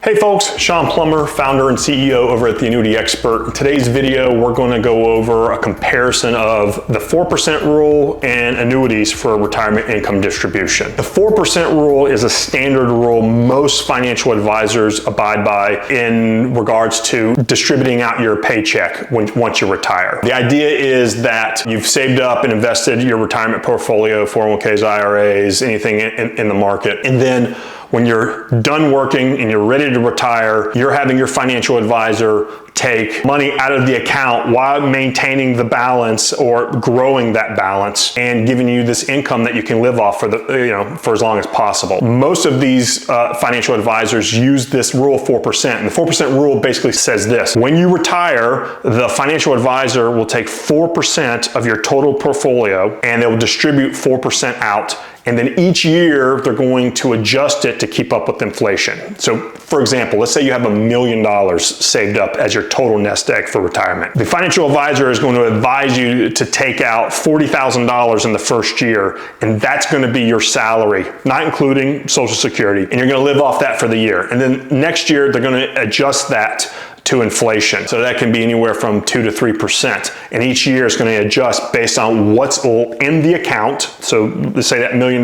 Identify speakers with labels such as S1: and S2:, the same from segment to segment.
S1: Hey folks, Sean Plummer, founder and CEO over at the Annuity Expert. In today's video, we're going to go over a comparison of the 4% rule and annuities for retirement income distribution. The 4% rule is a standard rule most financial advisors abide by in regards to distributing out your paycheck once you retire. The idea is that you've saved up and invested your retirement portfolio, 401ks, IRAs, anything in the market, and then when you're done working and you're ready to retire, you're having your financial advisor take money out of the account while maintaining the balance or growing that balance and giving you this income that you can live off for as long as possible. Most of these financial advisors use this rule 4%, and the 4% rule basically says this: when you retire, the financial advisor will take 4% of your total portfolio and they will distribute 4% out. And then each year they're going to adjust it to keep up with inflation. So for example, let's say you have $1 million saved up as your total nest egg for retirement. The financial advisor is going to advise you to take out $40,000 in the first year, and that's going to be your salary, not including Social Security, and you're going to live off that for the year. And then next year they're going to adjust that to inflation. So that can be anywhere from 2 to 3%. And each year is going to adjust based on what's in the account. So let's say that $1 million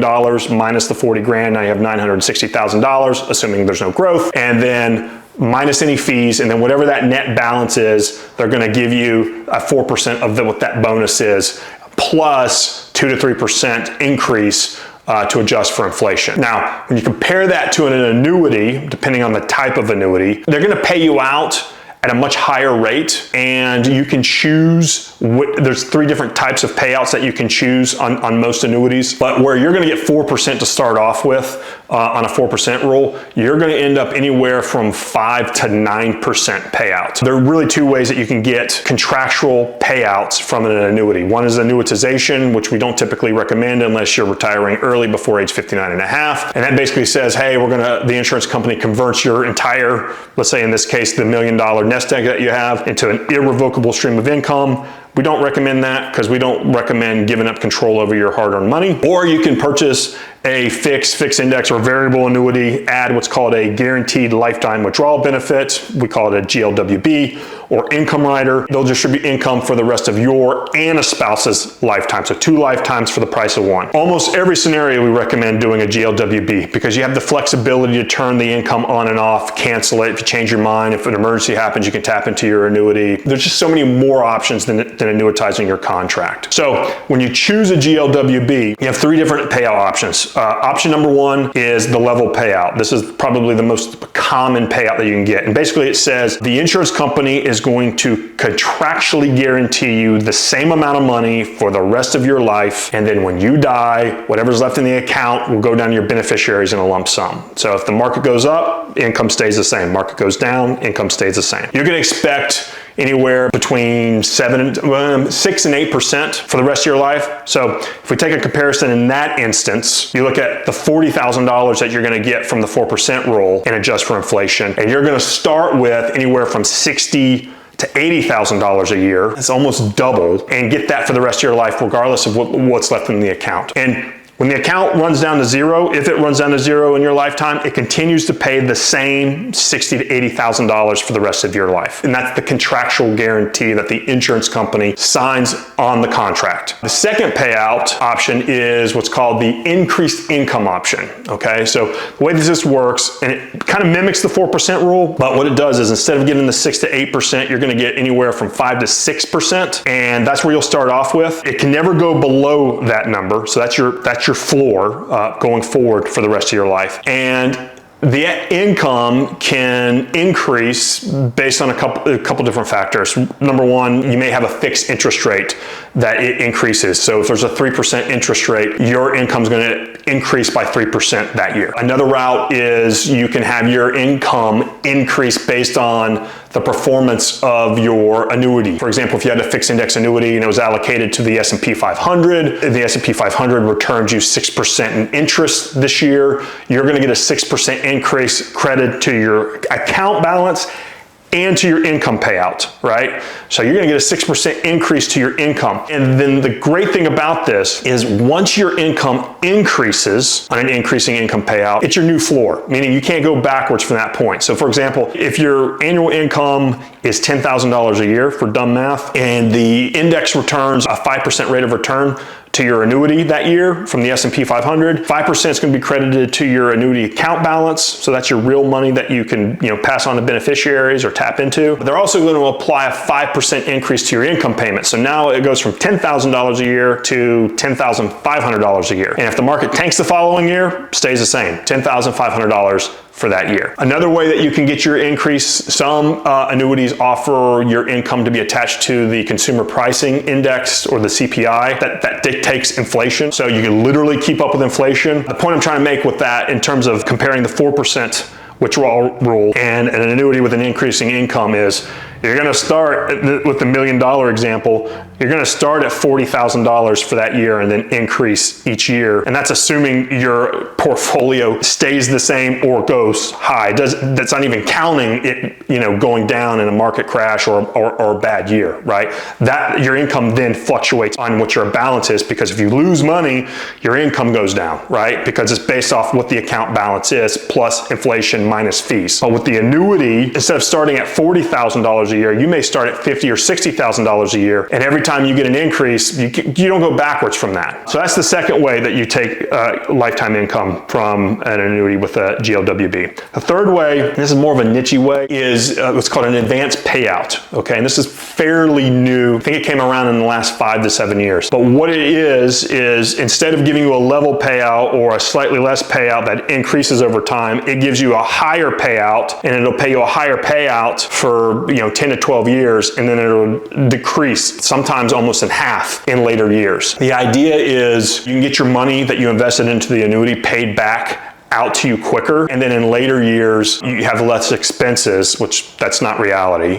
S1: minus the 40 grand, now you have $960,000, assuming there's no growth. And then minus any fees, and then whatever that net balance is, they're going to give you a 4% of what that bonus is, plus 2 to 3% increase to adjust for inflation. Now, when you compare that to an annuity, depending on the type of annuity, they're going to pay you out at a much higher rate, and you can choose, there's 3 different types of payouts that you can choose on most annuities, but where you're going to get 4% to start off with on a 4% rule, you're going to end up anywhere from 5 to 9% payout. There are really 2 ways that you can get contractual payouts from an annuity. One is annuitization, which we don't typically recommend unless you're retiring early before age 59 and a half. And that basically says, hey, the insurance company converts your entire, let's say in this case, the $1 million nest egg that you have into an irrevocable stream of income. We don't recommend that because we don't recommend giving up control over your hard-earned money. Or you can purchase a fixed index or variable annuity, add what's called a guaranteed lifetime withdrawal benefit. We call it a GLWB or income rider. They'll distribute income for the rest of your and a spouse's lifetime. So 2 lifetimes for the price of 1. Almost every scenario we recommend doing a GLWB because you have the flexibility to turn the income on and off, cancel it if you change your mind. If an emergency happens, you can tap into your annuity. There's just so many more options than annuitizing your contract. So when you choose a GLWB, you have 3 different payout options. Option number 1 is the level payout. This is probably the most common payout that you can get. And basically it says the insurance company is going to contractually guarantee you the same amount of money for the rest of your life. And then when you die, whatever's left in the account will go down to your beneficiaries in a lump sum. So if the market goes up, income stays the same. Market goes down, income stays the same. You're going to expect anywhere between 6 and 8% for the rest of your life. So if we take a comparison in that instance, you look at the $40,000 that you're going to get from the 4% rule and adjust for inflation, and you're going to start with anywhere from $60,000 to $80,000 a year. It's almost double, and get that for the rest of your life regardless of what's left in the account. And when the account runs down to 0, if it runs down to 0 in your lifetime, it continues to pay the same $60,000 to $80,000 for the rest of your life. And that's the contractual guarantee that the insurance company signs on the contract. The second payout option is what's called the increased income option. Okay, so the way this works, and it kind of mimics the 4% rule, but what it does is instead of getting the 6 to 8%, you're going to get anywhere from 5 to 6%, and that's where you'll start off with. It can never go below that number, so that's your floor going forward for the rest of your life. And the income can increase based on a couple different factors. Number 1, you may have a fixed interest rate that it increases. So if there's a 3% interest rate, your income is going to increase by 3% that year. Another route is you can have your income increase based on the performance of your annuity. For example, if you had a fixed index annuity and it was allocated to the S&P 500, the S&P 500 returns you 6% in interest this year, you're going to get a 6% increase credit to your account balance and to your income payout, right? So you're gonna get a 6% increase to your income. And then the great thing about this is once your income increases on an increasing income payout, it's your new floor, meaning you can't go backwards from that point. So for example, if your annual income is $10,000 a year for dumb math, and the index returns a 5% rate of return to your annuity that year from the S&P 500, 5% is going to be credited to your annuity account balance. So that's your real money that you can, pass on to beneficiaries or tap into. They're also going to apply a 5% increase to your income payment. So now it goes from $10,000 a year to $10,500 a year. And if the market tanks the following year, stays the same, $10,500 for that year. Another way that you can get your increase, some annuities offer your income to be attached to the consumer pricing index or the CPI that dictates inflation. So you can literally keep up with inflation. The point I'm trying to make with that in terms of comparing the 4% withdrawal rule and an annuity with an increasing income is you're going to start with the $1 million example. You're going to start at $40,000 for that year and then increase each year. And that's assuming your portfolio stays the same or goes high. That's not even counting it, going down in a market crash or a bad year, right? That your income then fluctuates on what your balance is, because if you lose money, your income goes down, right? Because it's based off what the account balance is plus inflation minus fees. But with the annuity, instead of starting at $40,000 a year, you may start at $50,000 or $60,000 a year, and every time you get an increase, you don't go backwards from that. So that's the second way that you take lifetime income from an annuity with a GLWB. The third way, and this is more of a niche way, is what's called an advanced payout. Okay, and this is fairly new. I think it came around in the last 5 to 7 years. But what it is instead of giving you a level payout or a slightly less payout that increases over time, it gives you a higher payout, and it'll pay you a higher payout for 10 to 12 years, and then it'll decrease sometimes almost in half in later years. The idea is you can get your money that you invested into the annuity paid back out to you quicker, and then in later years you have less expenses, which that's not reality.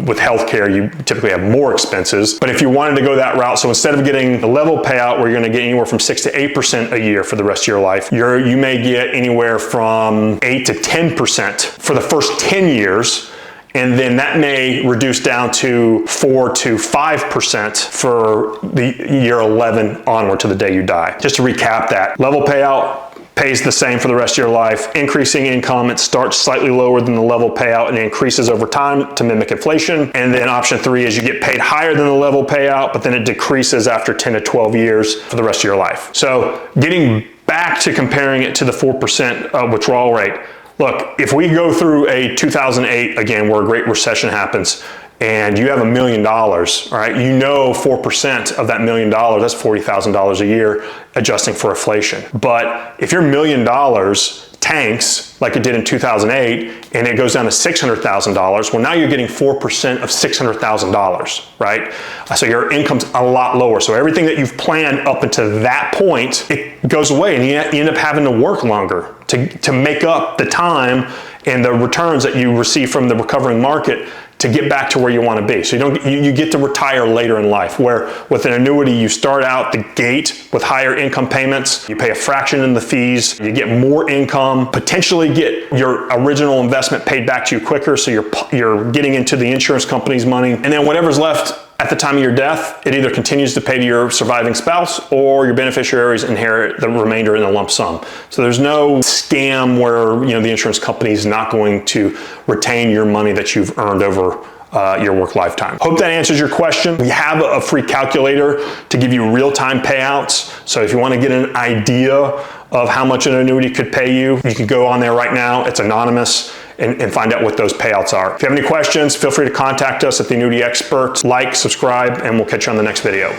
S1: With healthcare, you typically have more expenses. But if you wanted to go that route, so instead of getting the level payout where you're going to get anywhere from 6 to 8% a year for the rest of your life, you may get anywhere from 8 to 10% for the first 10 years. And then that may reduce down to 4 to 5% for the year 11 onward to the day you die. Just to recap that, level payout pays the same for the rest of your life. Increasing income, it starts slightly lower than the level payout and increases over time to mimic inflation. And then option 3 is you get paid higher than the level payout, but then it decreases after 10 to 12 years for the rest of your life. So getting back to comparing it to the 4% withdrawal rate, look, if we go through a 2008 again, where a great recession happens, and you have $1 million, all right, 4% of that $1 million, that's $40,000 a year, adjusting for inflation. But if your $1 million tanks like it did in 2008 and it goes down to $600,000, well, now you're getting 4% of $600,000, right? So your income's a lot lower. So everything that you've planned up until that point, it goes away, and you end up having to work longer to make up the time and the returns that you receive from the recovering market to get back to where you want to be. So you get to retire later in life, where with an annuity, you start out the gate with higher income payments, you pay a fraction in the fees, you get more income, potentially get your original investment paid back to you quicker, so you're getting into the insurance company's money, and then whatever's left at the time of your death, it either continues to pay to your surviving spouse or your beneficiaries inherit the remainder in a lump sum. So there's no scam where the insurance company is not going to retain your money that you've earned over your work lifetime. Hope that answers your question. We have a free calculator to give you real-time payouts. So if you want to get an idea of how much an annuity could pay you, you can go on there right now. It's anonymous. And find out what those payouts are. If you have any questions, feel free to contact us at the Annuity Expert. Like, subscribe, and we'll catch you on the next video.